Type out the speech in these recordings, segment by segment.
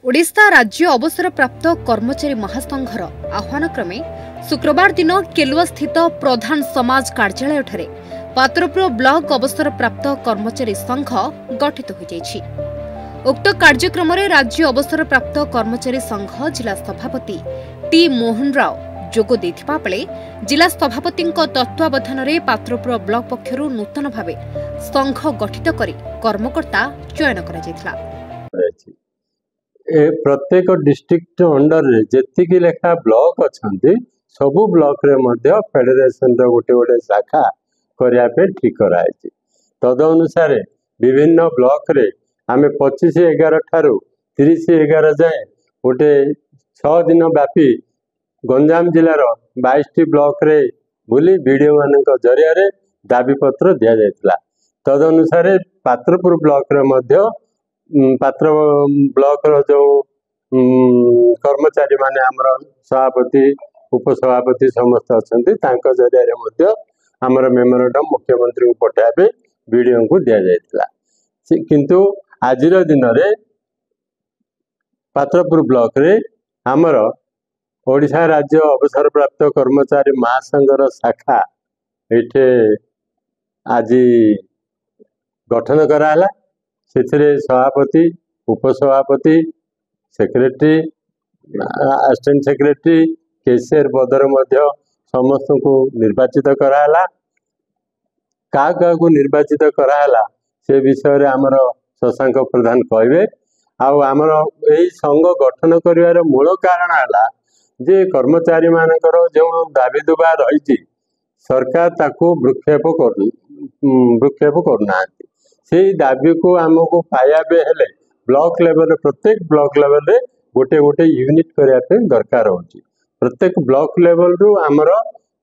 ओडिशा राज्य अवसर प्राप्त कर्मचारी महासंघर आह्वान क्रमे शुक्रवार दिन केलुआ स्थित प्रधान समाज कार्यालय ठारे पात्रपुर ब्लॉक अवसर प्राप्त कर्मचारी संघ गठित हो जाइछि। उक्त कार्यक्रम राज्य अवसर प्राप्त कर्मचारी संघ जिला सभापति टी मोहन राव जोग देथिबा बेले जिला सभापति तत्वावधान में पात्रपुर ब्लॉक पक्षरु नूतन भावे संघ गठित करी कर्मकर्ता चयन करा जायथिला। प्रत्येक डिस्ट्रिक्ट अंडर रे जेतिकी लेखा ब्लॉक अच्छी सबू ब्लॉक रे मध्य फेडरेशन रो गोटे गोटे शाखा करिया पे ठीक कराई। तद अनुसार विभिन्न ब्लॉक रे आमे 25/11 ठारू 30/11 जाए गोटे 6 दिन व्यापी गंजाम जिलार 22टी ब्लॉक रे बुली वीडियो मानक जरिया रे दाबी पत्र दिया जायतिला। तद अनुसार पात्रपुर ब्लॉक रे मध्य पात्र ब्लॉक रो जो कर्मचारी माने हमर सभापति उपसभापति समस्त अछंती तांको जरिया रे मध्य हमर मेमोरेंडम मुख्यमंत्री को पठाबे वीडियो को दिया जायतिला। किंतु आजिर दिन रे पात्रपुर ब्लॉक रे हमर ओडिशा राज्य अवसर प्राप्त कर्मचारी महासंघर शाखा एठे आज गठन कराला। से सभापति उपसभापति सेक्रेटरी असिस्टेंट सेक्रेटरी कैशियर पदर मध्य समस्त को निर्वाचित कराला। क्या को निर्वाचित कराला से विषय आमर शशांक प्रधान कहबे। आमर यही संघ गठन करिवार मूल कारण है जे कर्मचारी मानकर जो दाबी दुबा रही सरकार ताको भ्रूक्षेप करना से दाबी को आमको पाया हेले ब्लॉक लेवल प्रत्येक ब्लॉक लेवल रे गोटे गोटे यूनिट करने दरकार होची। प्रत्येक ब्लॉक लेवल रु आमर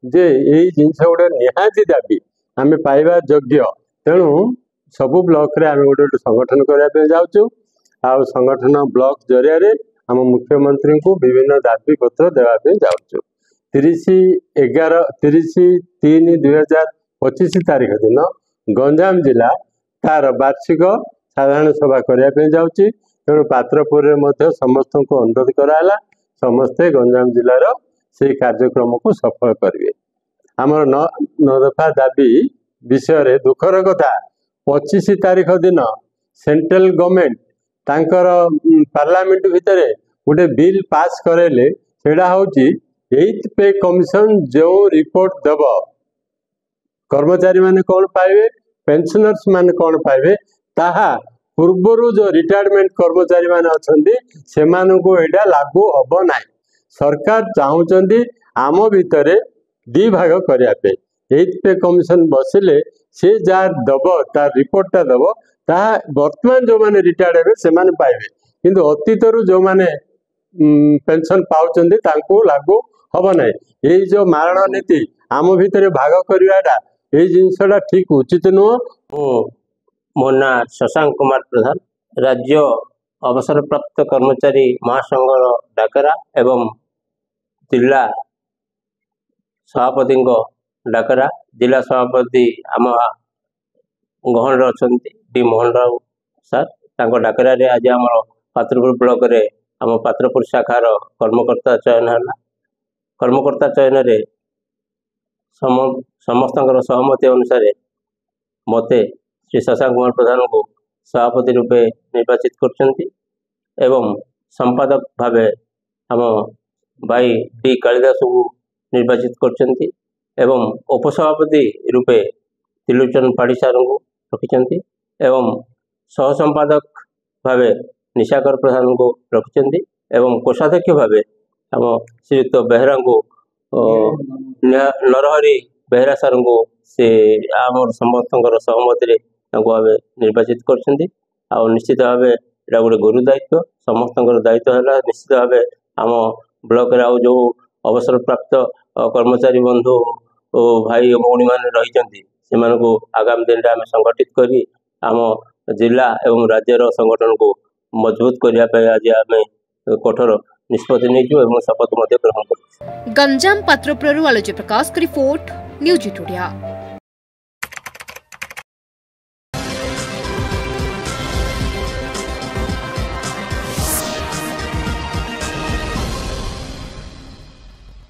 जे यही जिनस गोटे निहाती दाबी आम पाइबा योग्य तेणु सबु ब्लॉक रे आम गोटे संगठन करने जाऊँ। आ संगठन ब्लॉक जरिया रे आम मुख्यमंत्री को विभिन्न दाबी पत्र देवाई जाऊँ। 30/3/2025 तारीख दिन गंजाम जिला तार वार्षिक साधारण सभा करने जाऊँगी। तेणु पात्रपुर समस्त को अनुरोध कराला समस्ते गंजाम जिलार से कार्यक्रम को सफल करेंगे। आमर 9 दफा दाबी विषय दुखर कथा 25 तारीख दिन सेंट्रल गवर्नमेंट तांकर पार्लियामेंट भितर गोटे बिल पास करेले सेटा होची 8th पे कमिशन जो रिपोर्ट देव कर्मचारी माने कौन पाइबे पेंशनर्स माने कौन पाइबे ताहा पूर्वरु जो रिटायरमेंट कर्मचारी माने अछंती सेमानकु एटा लागू हबो नाही। सरकार चाहूचंती आम भितरे 2 भाग करिया पे 8th पे कमिशन बसिले से जार दब तार रिपोर्टटा दब ताहा वर्तमान जो माने रिटायर्ड हेबे सेमाने पाइबे किंतु अतीतरु जो माने पेंशन पाउचंती तांको लागू हबो नाही। एई जो मारण नीति आम भितरे भाग करिवाटा ये जिनसा ठीक उचित नुह। मो ना शशांक कुमार प्रधान राज्य अवसर प्राप्त कर्मचारी महासंघर डाकरा एवं जिला सभापति डाकरा जिला सभापति आम गहन अच्छा डी मोहन राव सर डाकरा आज आम पात्रपुर ब्लॉक रे आम पात्रपुर शाखार कर्मकर्ता चयन है। कर्मकर्ता चयन रे समस्त सहमति अनुसार मते श्री शशांक कुमार प्रधान को सभापति रूपे निर्वाचित करछंती एवं संपादक भावे आम भाई डी कालिदास को निर्वाचित करछंती एवं उपसभापति रूपे त्रिलोचन पाढ़ी सार को रखिछंती एवं सह संपादक भावे निशाकर प्रधान को रखिछंती एवं कोषाध्यक्ष भावे आम श्रीयुक्त बेहरा को नरहरी बेहरा सार को से आमर समस्त सहमति निर्वाचित करछंती। आ निश्चित भाव एटा गोटे गुरु दायित्व समस्त दायित्व है। निश्चित भाव आम ब्लॉक रे जो अवसर प्राप्त कर्मचारी बंधु भाई भौणी मान रही से आगामी दिन में आम संगठित करी आम जिला एवं राज्यर संगठन को मजबूत करने आज आम कठोर निष्पत्ति नहीं शपथ ग्रहण कर। गंजाम पात्रपुर आलोच्य प्रकाश की रिपोर्ट न्यूज इंडिया।